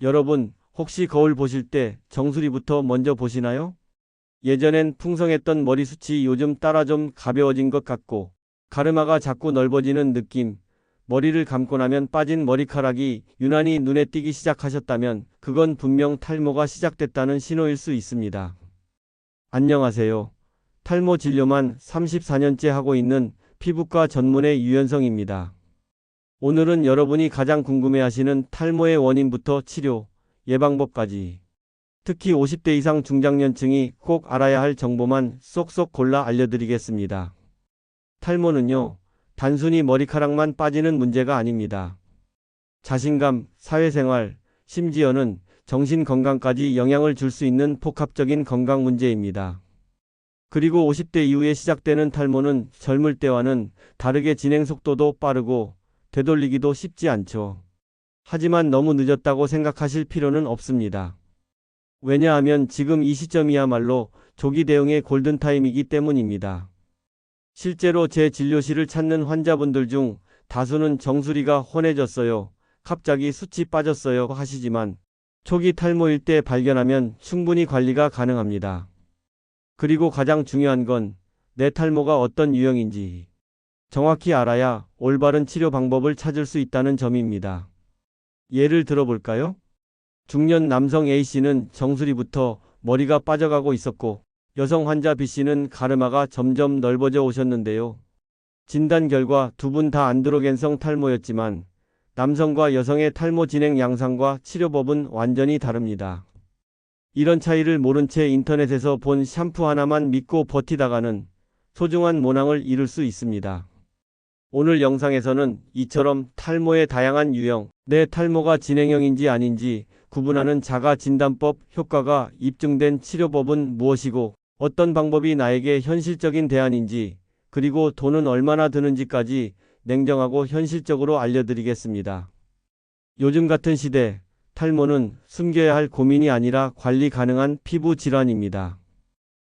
여러분, 혹시 거울 보실 때 정수리부터 먼저 보시나요? 예전엔 풍성했던 머리숱이 요즘 따라 좀 가벼워진 것 같고, 가르마가 자꾸 넓어지는 느낌, 머리를 감고 나면 빠진 머리카락이 유난히 눈에 띄기 시작하셨다면 그건 분명 탈모가 시작됐다는 신호일 수 있습니다. 안녕하세요. 탈모 진료만 34년째 하고 있는 피부과 전문의 유현성입니다. 오늘은 여러분이 가장 궁금해하시는 탈모의 원인부터 치료, 예방법까지, 특히 50대 이상 중장년층이 꼭 알아야 할 정보만 쏙쏙 골라 알려드리겠습니다. 탈모는요, 단순히 머리카락만 빠지는 문제가 아닙니다. 자신감, 사회생활, 심지어는 정신 건강까지 영향을 줄 수 있는 복합적인 건강 문제입니다. 그리고 50대 이후에 시작되는 탈모는 젊을 때와는 다르게 진행 속도도 빠르고 되돌리기도 쉽지 않죠. 하지만 너무 늦었다고 생각하실 필요는 없습니다. 왜냐하면 지금 이 시점이야말로 조기 대응의 골든타임이기 때문입니다. 실제로 제 진료실을 찾는 환자분들 중 다수는 정수리가 훤해졌어요, 갑자기 숱이 빠졌어요 하시지만 초기 탈모일 때 발견하면 충분히 관리가 가능합니다. 그리고 가장 중요한 건 내 탈모가 어떤 유형인지 정확히 알아야 올바른 치료 방법을 찾을 수 있다는 점입니다. 예를 들어볼까요? 중년 남성 A씨는 정수리부터 머리가 빠져가고 있었고, 여성 환자 B씨는 가르마가 점점 넓어져 오셨는데요. 진단 결과 두 분 다 안드로겐성 탈모였지만 남성과 여성의 탈모 진행 양상과 치료법은 완전히 다릅니다. 이런 차이를 모른 채 인터넷에서 본 샴푸 하나만 믿고 버티다가는 소중한 모낭을 잃을 수 있습니다. 오늘 영상에서는 이처럼 탈모의 다양한 유형, 내 탈모가 진행형인지 아닌지 구분하는 자가 진단법, 효과가 입증된 치료법은 무엇이고 어떤 방법이 나에게 현실적인 대안인지, 그리고 돈은 얼마나 드는지까지 냉정하고 현실적으로 알려드리겠습니다. 요즘 같은 시대, 탈모는 숨겨야 할 고민이 아니라 관리 가능한 피부 질환입니다.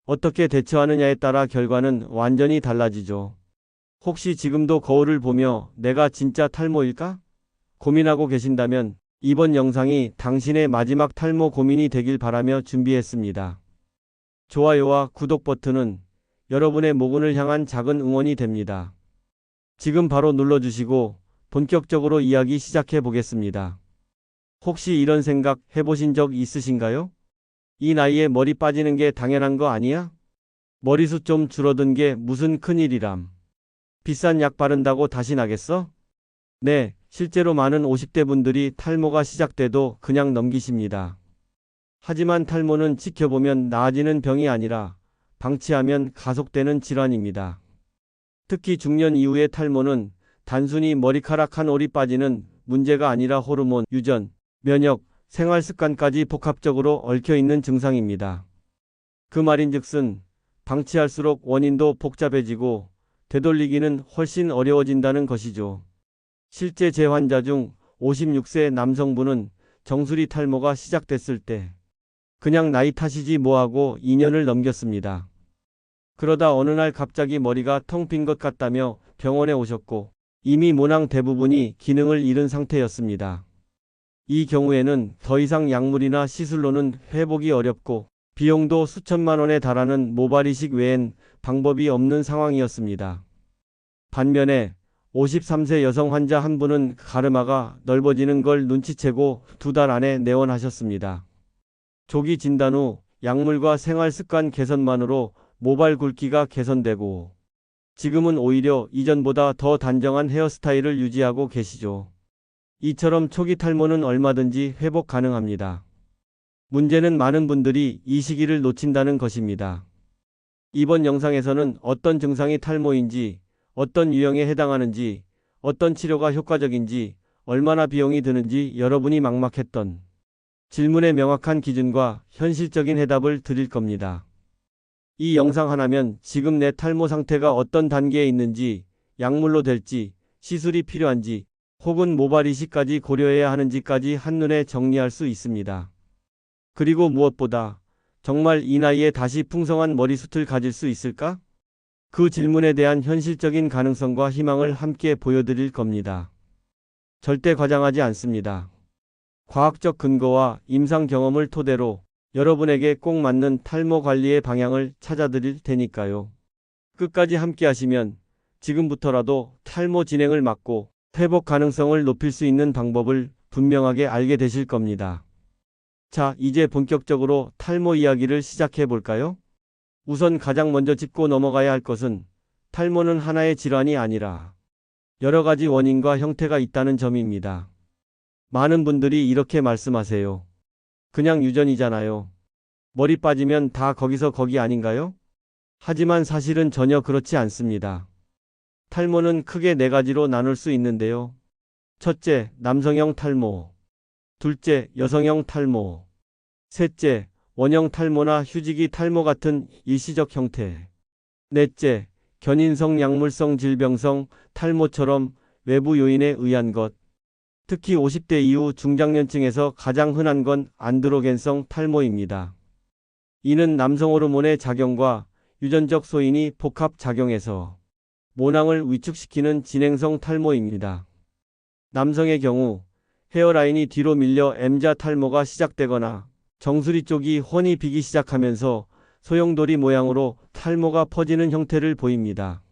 어떻게 대처하느냐에 따라 결과는 완전히 달라지죠. 혹시 지금도 거울을 보며 내가 진짜 탈모일까? 고민하고 계신다면 이번 영상이 당신의 마지막 탈모 고민이 되길 바라며 준비했습니다. 좋아요와 구독 버튼은 여러분의 모근을 향한 작은 응원이 됩니다. 지금 바로 눌러주시고 본격적으로 이야기 시작해 보겠습니다. 혹시 이런 생각 해보신 적 있으신가요? 이 나이에 머리 빠지는 게 당연한 거 아니야? 머리숱 좀 줄어든 게 무슨 큰일이람. 비싼 약 바른다고 다시 나겠어? 네, 실제로 많은 50대 분들이 탈모가 시작돼도 그냥 넘기십니다. 하지만 탈모는 지켜보면 나아지는 병이 아니라 방치하면 가속되는 질환입니다. 특히 중년 이후의 탈모는 단순히 머리카락 한 올이 빠지는 문제가 아니라 호르몬, 유전, 면역, 생활 습관까지 복합적으로 얽혀있는 증상입니다. 그 말인즉슨 방치할수록 원인도 복잡해지고 되돌리기는 훨씬 어려워진다는 것이죠. 실제 제 환자 중 56세 남성분은 정수리 탈모가 시작됐을 때 그냥 나이 탓이지 뭐하고 2년을 넘겼습니다. 그러다 어느 날 갑자기 머리가 텅 빈 것 같다며 병원에 오셨고 이미 모낭 대부분이 기능을 잃은 상태였습니다. 이 경우에는 더 이상 약물이나 시술로는 회복이 어렵고 비용도 수천만 원에 달하는 모발 이식 외엔 방법이 없는 상황이었습니다. 반면에 53세 여성 환자 한 분은 가르마가 넓어지는 걸 눈치채고 2달 안에 내원하셨습니다. 조기 진단 후 약물과 생활 습관 개선만으로 모발 굵기가 개선되고 지금은 오히려 이전보다 더 단정한 헤어스타일을 유지하고 계시죠. 이처럼 초기 탈모는 얼마든지 회복 가능합니다. 문제는 많은 분들이 이 시기를 놓친다는 것입니다. 이번 영상에서는 어떤 증상이 탈모인지, 어떤 유형에 해당하는지, 어떤 치료가 효과적인지, 얼마나 비용이 드는지 여러분이 막막했던 질문의 명확한 기준과 현실적인 해답을 드릴 겁니다. 이 영상 하나면 지금 내 탈모 상태가 어떤 단계에 있는지, 약물로 될지, 시술이 필요한지, 혹은 모발 이식까지 고려해야 하는지까지 한눈에 정리할 수 있습니다. 그리고 무엇보다 정말 이 나이에 다시 풍성한 머리숱을 가질 수 있을까? 그 질문에 대한 현실적인 가능성과 희망을 함께 보여드릴 겁니다. 절대 과장하지 않습니다. 과학적 근거와 임상 경험을 토대로 여러분에게 꼭 맞는 탈모 관리의 방향을 찾아드릴 테니까요. 끝까지 함께 하시면 지금부터라도 탈모 진행을 막고 회복 가능성을 높일 수 있는 방법을 분명하게 알게 되실 겁니다. 자, 이제 본격적으로 탈모 이야기를 시작해 볼까요? 우선 가장 먼저 짚고 넘어가야 할 것은 탈모는 하나의 질환이 아니라 여러 가지 원인과 형태가 있다는 점입니다. 많은 분들이 이렇게 말씀하세요. 그냥 유전이잖아요. 머리 빠지면 다 거기서 거기 아닌가요? 하지만 사실은 전혀 그렇지 않습니다. 탈모는 크게 네 가지로 나눌 수 있는데요. 첫째, 남성형 탈모. 둘째, 여성형 탈모. 셋째, 원형 탈모나 휴지기 탈모 같은 일시적 형태. 넷째, 견인성 약물성 질병성 탈모처럼 외부 요인에 의한 것. 특히 50대 이후 중장년층에서 가장 흔한 건 안드로겐성 탈모입니다. 이는 남성 호르몬의 작용과 유전적 소인이 복합 작용해서 모낭을 위축시키는 진행성 탈모입니다. 남성의 경우 헤어라인이 뒤로 밀려 M자 탈모가 시작되거나 정수리 쪽이 훤히 비기 시작하면서 소용돌이 모양으로 탈모가 퍼지는 형태를 보입니다.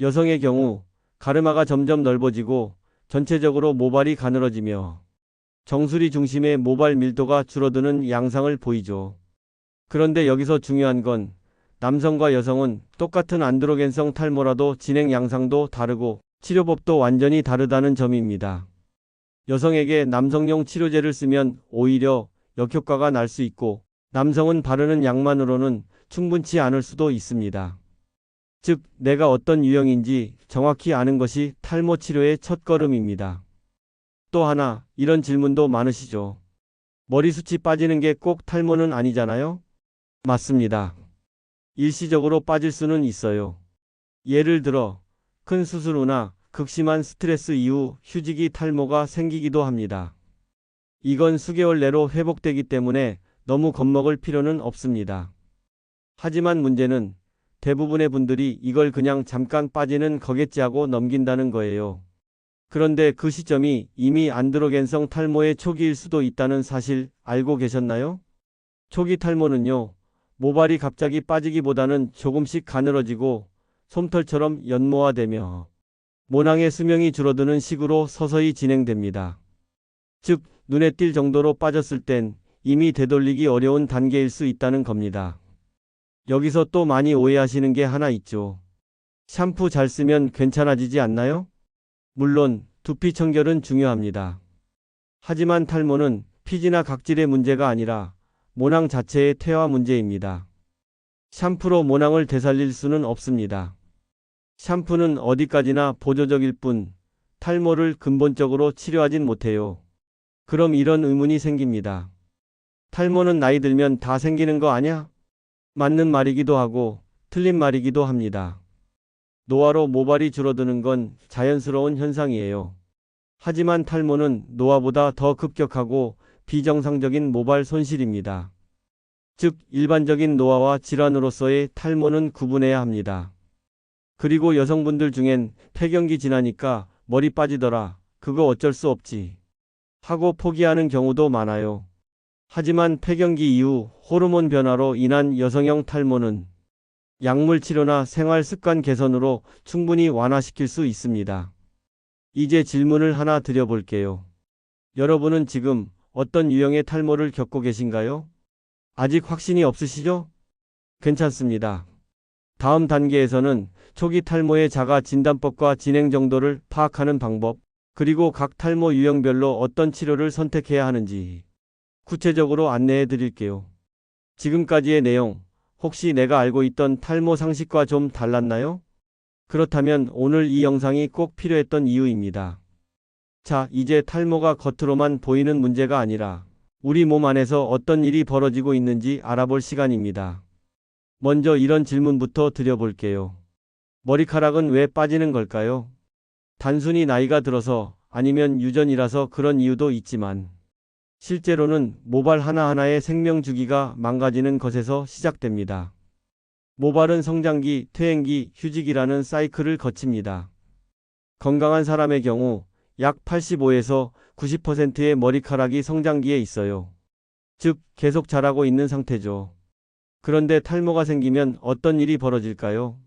여성의 경우 가르마가 점점 넓어지고 전체적으로 모발이 가늘어지며 정수리 중심의 모발 밀도가 줄어드는 양상을 보이죠. 그런데 여기서 중요한 건 남성과 여성은 똑같은 안드로겐성 탈모라도 진행 양상도 다르고 치료법도 완전히 다르다는 점입니다. 여성에게 남성용 치료제를 쓰면 오히려 역효과가 날 수 있고 남성은 바르는 약만으로는 충분치 않을 수도 있습니다. 즉, 내가 어떤 유형인지 정확히 아는 것이 탈모 치료의 첫걸음입니다. 또 하나, 이런 질문도 많으시죠. 머리숱이 빠지는 게 꼭 탈모는 아니잖아요? 맞습니다. 일시적으로 빠질 수는 있어요. 예를 들어 큰 수술 후나 극심한 스트레스 이후 휴지기 탈모가 생기기도 합니다. 이건 수개월 내로 회복되기 때문에 너무 겁먹을 필요는 없습니다. 하지만 문제는 대부분의 분들이 이걸 그냥 잠깐 빠지는 거겠지 하고 넘긴다는 거예요. 그런데 그 시점이 이미 안드로겐성 탈모의 초기일 수도 있다는 사실 알고 계셨나요? 초기 탈모는요, 모발이 갑자기 빠지기보다는 조금씩 가늘어지고 솜털처럼 연모화되며 모낭의 수명이 줄어드는 식으로 서서히 진행됩니다. 즉, 눈에 띌 정도로 빠졌을 땐 이미 되돌리기 어려운 단계일 수 있다는 겁니다. 여기서 또 많이 오해하시는 게 하나 있죠. 샴푸 잘 쓰면 괜찮아지지 않나요? 물론 두피 청결은 중요합니다. 하지만 탈모는 피지나 각질의 문제가 아니라 모낭 자체의 퇴화 문제입니다. 샴푸로 모낭을 되살릴 수는 없습니다. 샴푸는 어디까지나 보조적일 뿐 탈모를 근본적으로 치료하진 못해요. 그럼 이런 의문이 생깁니다. 탈모는 나이 들면 다 생기는 거 아냐? 맞는 말이기도 하고 틀린 말이기도 합니다. 노화로 모발이 줄어드는 건 자연스러운 현상이에요. 하지만 탈모는 노화보다 더 급격하고 비정상적인 모발 손실입니다. 즉, 일반적인 노화와 질환으로서의 탈모는 구분해야 합니다. 그리고 여성분들 중엔 폐경기 지나니까 머리 빠지더라, 그거 어쩔 수 없지 하고 포기하는 경우도 많아요. 하지만 폐경기 이후 호르몬 변화로 인한 여성형 탈모는 약물 치료나 생활 습관 개선으로 충분히 완화시킬 수 있습니다. 이제 질문을 하나 드려볼게요. 여러분은 지금 어떤 유형의 탈모를 겪고 계신가요? 아직 확신이 없으시죠? 괜찮습니다. 다음 단계에서는 초기 탈모의 자가 진단법과 진행 정도를 파악하는 방법, 그리고 각 탈모 유형별로 어떤 치료를 선택해야 하는지 구체적으로 안내해 드릴게요. 지금까지의 내용, 혹시 내가 알고 있던 탈모 상식과 좀 달랐나요? 그렇다면 오늘 이 영상이 꼭 필요했던 이유입니다. 자, 이제 탈모가 겉으로만 보이는 문제가 아니라 우리 몸 안에서 어떤 일이 벌어지고 있는지 알아볼 시간입니다. 먼저 이런 질문부터 드려볼게요. 머리카락은 왜 빠지는 걸까요? 단순히 나이가 들어서 아니면 유전이라서 그런 이유도 있지만 실제로는 모발 하나하나의 생명 주기가 망가지는 것에서 시작됩니다. 모발은 성장기, 퇴행기, 휴지기라는 사이클을 거칩니다. 건강한 사람의 경우 약 85에서 90%의 머리카락이 성장기에 있어요. 즉, 계속 자라고 있는 상태죠. 그런데 탈모가 생기면 어떤 일이 벌어질까요?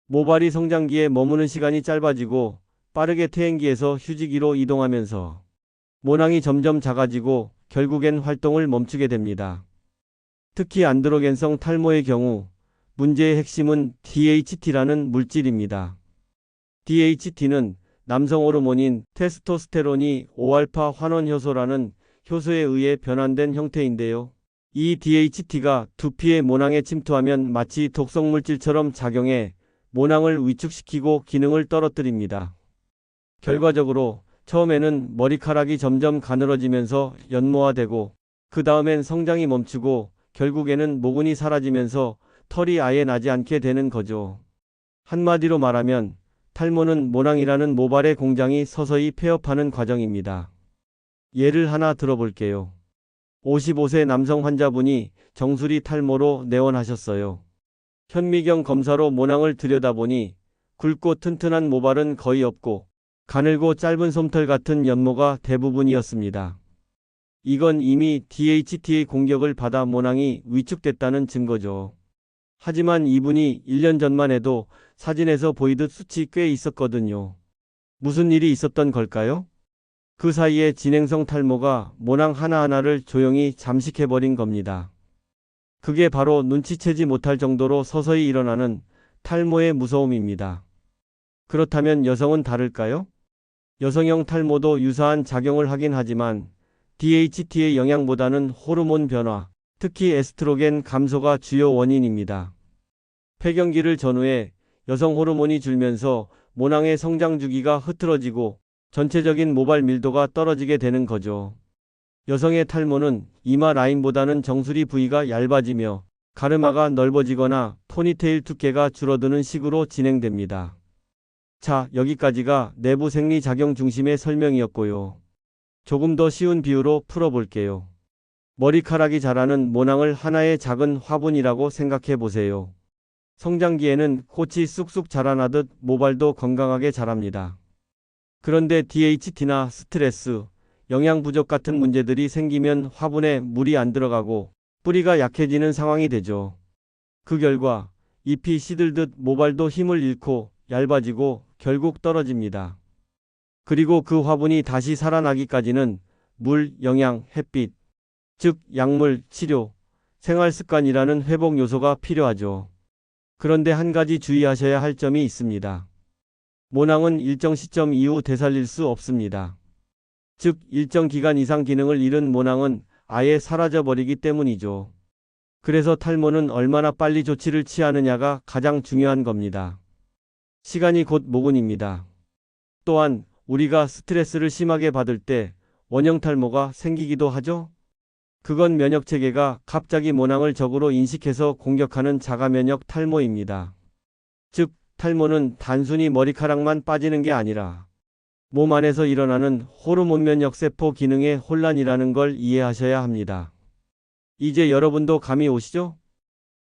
모발이 성장기에 머무는 시간이 짧아지고 빠르게 퇴행기에서 휴지기로 이동하면서 모낭이 점점 작아지고 결국엔 활동을 멈추게 됩니다. 특히 안드로겐성 탈모의 경우 문제의 핵심은 DHT라는 물질입니다. DHT는 남성 호르몬인 테스토스테론이 5알파 환원 효소라는 효소에 의해 변환된 형태인데요. 이 DHT가 두피의 모낭에 침투하면 마치 독성물질처럼 작용해 모낭을 위축시키고 기능을 떨어뜨립니다. 결과적으로 처음에는 머리카락이 점점 가늘어지면서 연모화되고 그 다음엔 성장이 멈추고 결국에는 모근이 사라지면서 털이 아예 나지 않게 되는 거죠. 한마디로 말하면 탈모는 모낭이라는 모발의 공장이 서서히 폐업하는 과정입니다. 예를 하나 들어볼게요. 55세 남성 환자분이 정수리 탈모로 내원하셨어요. 현미경 검사로 모낭을 들여다보니 굵고 튼튼한 모발은 거의 없고 가늘고 짧은 솜털 같은 연모가 대부분이었습니다. 이건 이미 DHT의 공격을 받아 모낭이 위축됐다는 증거죠. 하지만 이분이 1년 전만 해도 사진에서 보이듯 숱이 꽤 있었거든요. 무슨 일이 있었던 걸까요? 그 사이에 진행성 탈모가 모낭 하나하나를 조용히 잠식해버린 겁니다. 그게 바로 눈치채지 못할 정도로 서서히 일어나는 탈모의 무서움입니다. 그렇다면 여성은 다를까요? 여성형 탈모도 유사한 작용을 하긴 하지만 DHT의 영향보다는 호르몬 변화, 특히 에스트로겐 감소가 주요 원인입니다. 폐경기를 전후해 여성 호르몬이 줄면서 모낭의 성장 주기가 흐트러지고 전체적인 모발 밀도가 떨어지게 되는 거죠. 여성의 탈모는 이마 라인보다는 정수리 부위가 얇아지며 가르마가 넓어지거나 포니테일 두께가 줄어드는 식으로 진행됩니다. 자, 여기까지가 내부 생리작용 중심의 설명이었고요. 조금 더 쉬운 비유로 풀어볼게요. 머리카락이 자라는 모낭을 하나의 작은 화분이라고 생각해 보세요. 성장기에는 꽃이 쑥쑥 자라나듯 모발도 건강하게 자랍니다. 그런데 DHT나 스트레스, 영양 부족 같은 문제들이 생기면 화분에 물이 안 들어가고 뿌리가 약해지는 상황이 되죠. 그 결과 잎이 시들듯 모발도 힘을 잃고 얇아지고 결국 떨어집니다. 그리고 그 화분이 다시 살아나기까지는 물, 영양, 햇빛, 즉 약물, 치료, 생활습관이라는 회복 요소가 필요하죠. 그런데 한 가지 주의하셔야 할 점이 있습니다. 모낭은 일정 시점 이후 되살릴 수 없습니다. 즉, 일정 기간 이상 기능을 잃은 모낭은 아예 사라져버리기 때문이죠. 그래서 탈모는 얼마나 빨리 조치를 취하느냐가 가장 중요한 겁니다. 시간이 곧 모근입니다. 또한 우리가 스트레스를 심하게 받을 때 원형 탈모가 생기기도 하죠. 그건 면역체계가 갑자기 모낭을 적으로 인식해서 공격하는 자가면역 탈모입니다. 즉, 탈모는 단순히 머리카락만 빠지는 게 아니라 몸 안에서 일어나는 호르몬 면역세포 기능의 혼란이라는 걸 이해하셔야 합니다. 이제 여러분도 감이 오시죠?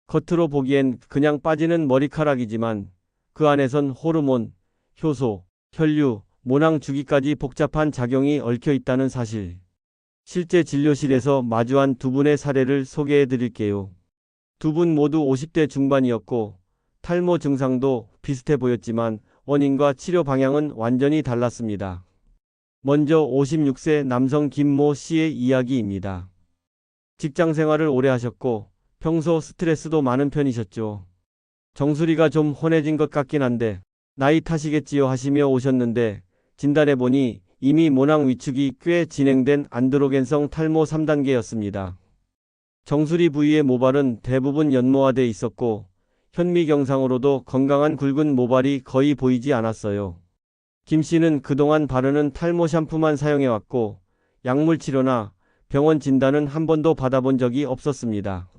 겉으로 보기엔 그냥 빠지는 머리카락이지만 그 안에선 호르몬, 효소, 혈류, 모낭 주기까지 복잡한 작용이 얽혀 있다는 사실. 실제 진료실에서 마주한 두 분의 사례를 소개해 드릴게요. 두 분 모두 50대 중반이었고 탈모 증상도 비슷해 보였지만 원인과 치료 방향은 완전히 달랐습니다. 먼저 56세 남성 김모 씨의 이야기입니다. 직장 생활을 오래 하셨고 평소 스트레스도 많은 편이셨죠. 정수리가 좀 혼해진 것 같긴 한데 나이 탓이겠지요 하시며 오셨는데 진단해보니 이미 모낭 위축이 꽤 진행된 안드로겐성 탈모 3단계였습니다. 정수리 부위의 모발은 대부분 연모화돼 있었고 현미경상으로도 건강한 굵은 모발이 거의 보이지 않았어요. 김 씨는 그동안 바르는 탈모 샴푸만 사용해왔고 약물 치료나 병원 진단은 한 번도 받아본 적이 없었습니다.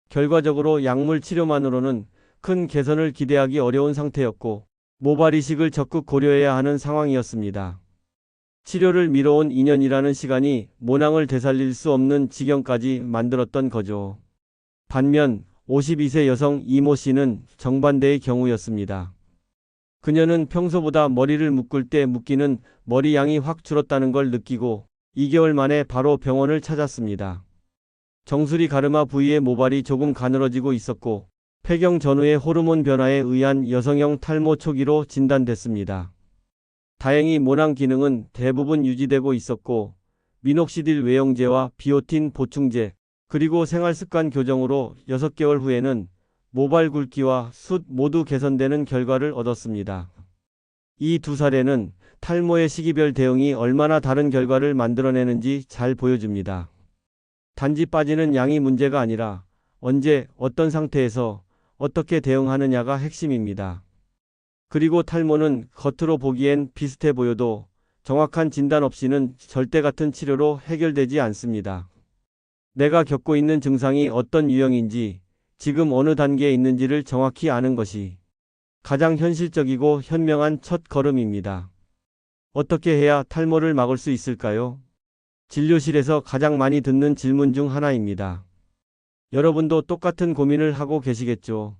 결과적으로 약물 치료만으로는 큰 개선을 기대하기 어려운 상태였고 모발 이식을 적극 고려해야 하는 상황이었습니다. 치료를 미뤄온 2년이라는 시간이 모낭을 되살릴 수 없는 지경까지 만들었던 거죠. 반면 52세 여성 이모 씨는 정반대의 경우였습니다. 그녀는 평소보다 머리를 묶을 때 묶이는 머리 양이 확 줄었다는 걸 느끼고 2개월 만에 바로 병원을 찾았습니다. 정수리 가르마 부위의 모발이 조금 가늘어지고 있었고 폐경 전후의 호르몬 변화에 의한 여성형 탈모 초기로 진단됐습니다. 다행히 모낭 기능은 대부분 유지되고 있었고 미녹시딜 외용제와 비오틴 보충제 그리고 생활습관 교정으로 6개월 후에는 모발 굵기와 숱 모두 개선되는 결과를 얻었습니다. 이 두 사례는 탈모의 시기별 대응이 얼마나 다른 결과를 만들어내는지 잘 보여줍니다. 단지 빠지는 양이 문제가 아니라 언제, 어떤 상태에서 어떻게 대응하느냐가 핵심입니다. 그리고 탈모는 겉으로 보기엔 비슷해 보여도 정확한 진단 없이는 절대 같은 치료로 해결되지 않습니다. 내가 겪고 있는 증상이 어떤 유형인지, 지금 어느 단계에 있는지를 정확히 아는 것이 가장 현실적이고 현명한 첫 걸음입니다. 어떻게 해야 탈모를 막을 수 있을까요? 진료실에서 가장 많이 듣는 질문 중 하나입니다. 여러분도 똑같은 고민을 하고 계시겠죠?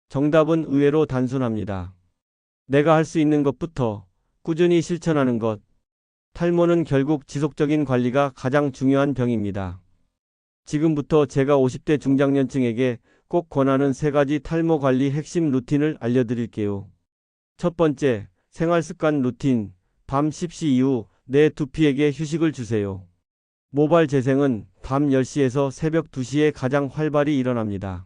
정답은 의외로 단순합니다. 내가 할 수 있는 것부터 꾸준히 실천하는 것. 탈모는 결국 지속적인 관리가 가장 중요한 병입니다. 지금부터 제가 50대 중장년층에게 꼭 권하는 3가지 탈모 관리 핵심 루틴을 알려드릴게요. 첫 번째, 생활습관 루틴. 밤 10시 이후 내 두피에게 휴식을 주세요. 모발 재생은 밤 10시에서 새벽 2시에 가장 활발히 일어납니다.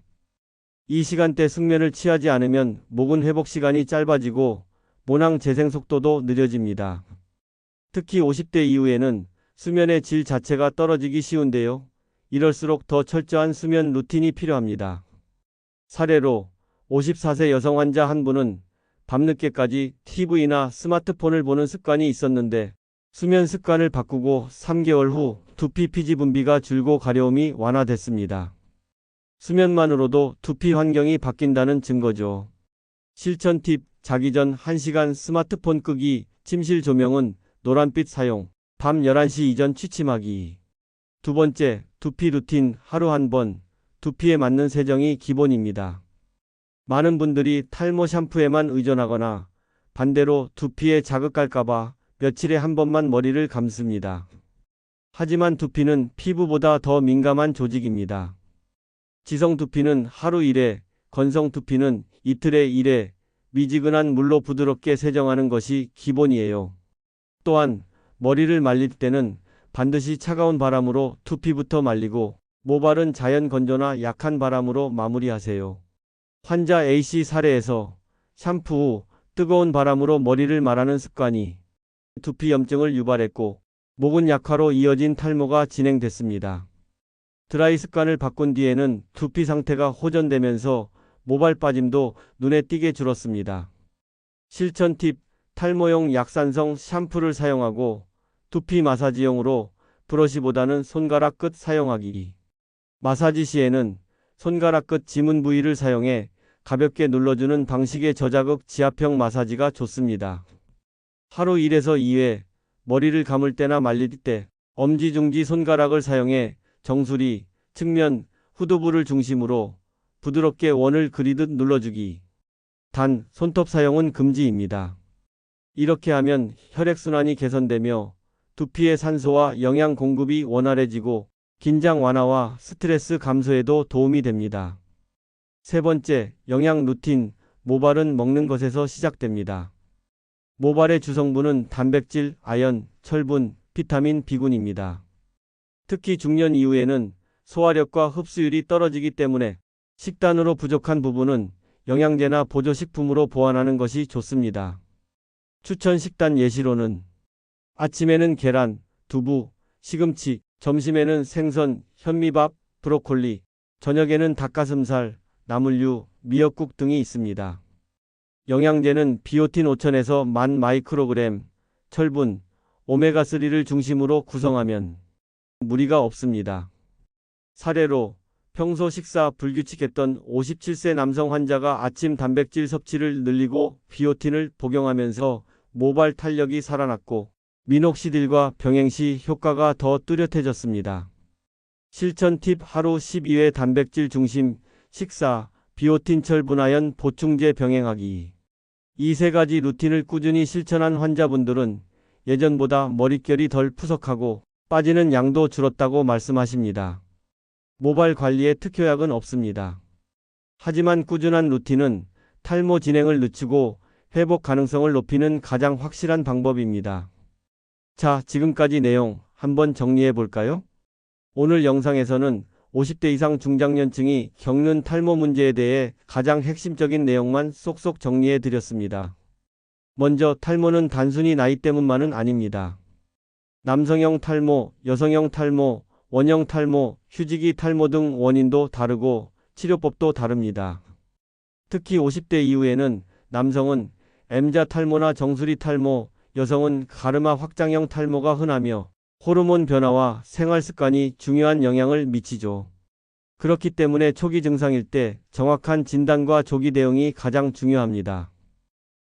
이 시간대 숙면을 취하지 않으면 목은 회복 시간이 짧아지고 모낭 재생 속도도 느려집니다. 특히 50대 이후에는 수면의 질 자체가 떨어지기 쉬운데요. 이럴수록 더 철저한 수면 루틴이 필요합니다. 사례로 54세 여성 환자 한 분은 밤늦게까지 TV나 스마트폰을 보는 습관이 있었는데 수면 습관을 바꾸고 3개월 후 두피 피지 분비가 줄고 가려움이 완화됐습니다. 수면만으로도 두피 환경이 바뀐다는 증거죠. 실천 팁, 자기 전 1시간 스마트폰 끄기, 침실 조명은 노란빛 사용, 밤 11시 이전 취침하기. 두 번째, 두피 루틴 하루 한 번, 두피에 맞는 세정이 기본입니다. 많은 분들이 탈모 샴푸에만 의존하거나 반대로 두피에 자극할까봐 며칠에 한 번만 머리를 감습니다. 하지만 두피는 피부보다 더 민감한 조직입니다. 지성 두피는 하루 1회, 건성 두피는 이틀에 1회, 미지근한 물로 부드럽게 세정하는 것이 기본이에요. 또한 머리를 말릴 때는 반드시 차가운 바람으로 두피부터 말리고 모발은 자연 건조나 약한 바람으로 마무리하세요. 환자 A씨 사례에서 샴푸 후 뜨거운 바람으로 머리를 말하는 습관이 두피 염증을 유발했고 모근 약화로 이어진 탈모가 진행됐습니다. 드라이 습관을 바꾼 뒤에는 두피 상태가 호전되면서 모발 빠짐도 눈에 띄게 줄었습니다. 실천 팁, 탈모용 약산성 샴푸를 사용하고 두피 마사지용으로 브러쉬보다는 손가락 끝 사용하기. 마사지 시에는 손가락 끝 지문 부위를 사용해 가볍게 눌러주는 방식의 저자극 지압형 마사지가 좋습니다. 하루 1에서 2회, 머리를 감을 때나 말릴 때 엄지중지 손가락을 사용해 정수리, 측면, 후두부를 중심으로 부드럽게 원을 그리듯 눌러주기. 단, 손톱 사용은 금지입니다. 이렇게 하면 혈액순환이 개선되며 두피의 산소와 영양 공급이 원활해지고 긴장 완화와 스트레스 감소에도 도움이 됩니다. 세 번째, 영양 루틴, 모발은 먹는 것에서 시작됩니다. 모발의 주성분은 단백질, 아연, 철분, 비타민, B군입니다. 특히 중년 이후에는 소화력과 흡수율이 떨어지기 때문에 식단으로 부족한 부분은 영양제나 보조식품으로 보완하는 것이 좋습니다. 추천 식단 예시로는 아침에는 계란, 두부, 시금치, 점심에는 생선, 현미밥, 브로콜리, 저녁에는 닭가슴살, 나물류, 미역국 등이 있습니다. 영양제는 비오틴 5000에서 10,000 마이크로그램, 철분, 오메가3를 중심으로 구성하면 무리가 없습니다. 사례로 평소 식사 불규칙했던 57세 남성 환자가 아침 단백질 섭취를 늘리고 비오틴을 복용하면서 모발 탄력이 살아났고 미녹시딜과 병행 시 효과가 더 뚜렷해졌습니다. 실천 팁 하루 12회 단백질 중심 식사, 비오틴 철분 아연 보충제 병행하기. 이 세 가지 루틴을 꾸준히 실천한 환자분들은 예전보다 머릿결이 덜 푸석하고 빠지는 양도 줄었다고 말씀하십니다. 모발 관리에 특효약은 없습니다. 하지만 꾸준한 루틴은 탈모 진행을 늦추고 회복 가능성을 높이는 가장 확실한 방법입니다. 자, 지금까지 내용 한번 정리해 볼까요? 오늘 영상에서는 50대 이상 중장년층이 겪는 탈모 문제에 대해 가장 핵심적인 내용만 쏙쏙 정리해 드렸습니다. 먼저 탈모는 단순히 나이 때문만은 아닙니다. 남성형 탈모, 여성형 탈모, 원형 탈모, 휴지기 탈모 등 원인도 다르고 치료법도 다릅니다. 특히 50대 이후에는 남성은 M자 탈모나 정수리 탈모, 여성은 가르마 확장형 탈모가 흔하며 호르몬 변화와 생활 습관이 중요한 영향을 미치죠. 그렇기 때문에 초기 증상일 때 정확한 진단과 조기 대응이 가장 중요합니다.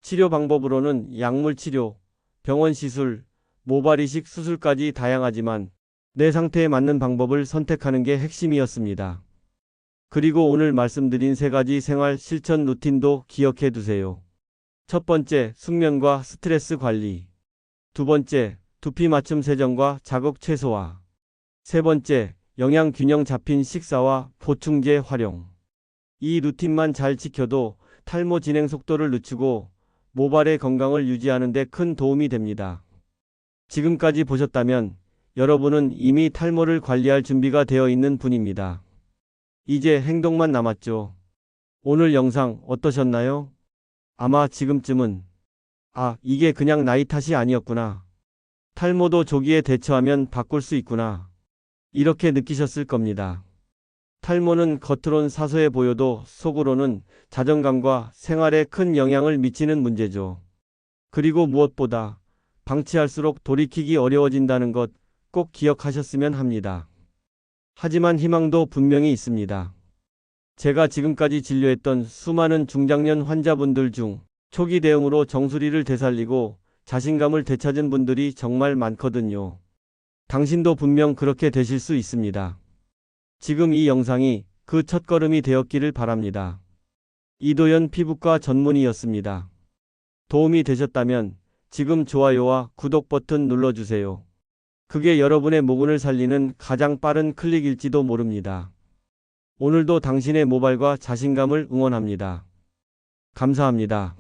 치료 방법으로는 약물 치료, 병원 시술, 모발 이식 수술까지 다양하지만 내 상태에 맞는 방법을 선택하는 게 핵심이었습니다. 그리고 오늘 말씀드린 세 가지 생활 실천 루틴도 기억해 두세요. 첫 번째, 숙면과 스트레스 관리. 두 번째, 두피 맞춤 세정과 자극 최소화. 세 번째, 영양 균형 잡힌 식사와 보충제 활용. 이 루틴만 잘 지켜도 탈모 진행 속도를 늦추고 모발의 건강을 유지하는 데 큰 도움이 됩니다. 지금까지 보셨다면 여러분은 이미 탈모를 관리할 준비가 되어 있는 분입니다. 이제 행동만 남았죠. 오늘 영상 어떠셨나요? 아마 지금쯤은 이게 그냥 나이 탓이 아니었구나. 탈모도 조기에 대처하면 바꿀 수 있구나. 이렇게 느끼셨을 겁니다. 탈모는 겉으론 사소해 보여도 속으로는 자존감과 생활에 큰 영향을 미치는 문제죠. 그리고 무엇보다 방치할수록 돌이키기 어려워진다는 것 꼭 기억하셨으면 합니다. 하지만 희망도 분명히 있습니다. 제가 지금까지 진료했던 수많은 중장년 환자분들 중 초기 대응으로 정수리를 되살리고 자신감을 되찾은 분들이 정말 많거든요. 당신도 분명 그렇게 되실 수 있습니다. 지금 이 영상이 그 첫걸음이 되었기를 바랍니다. 이도현 피부과 전문의였습니다. 도움이 되셨다면 지금 좋아요와 구독 버튼 눌러주세요. 그게 여러분의 모근을 살리는 가장 빠른 클릭일지도 모릅니다. 오늘도 당신의 모발과 자신감을 응원합니다. 감사합니다.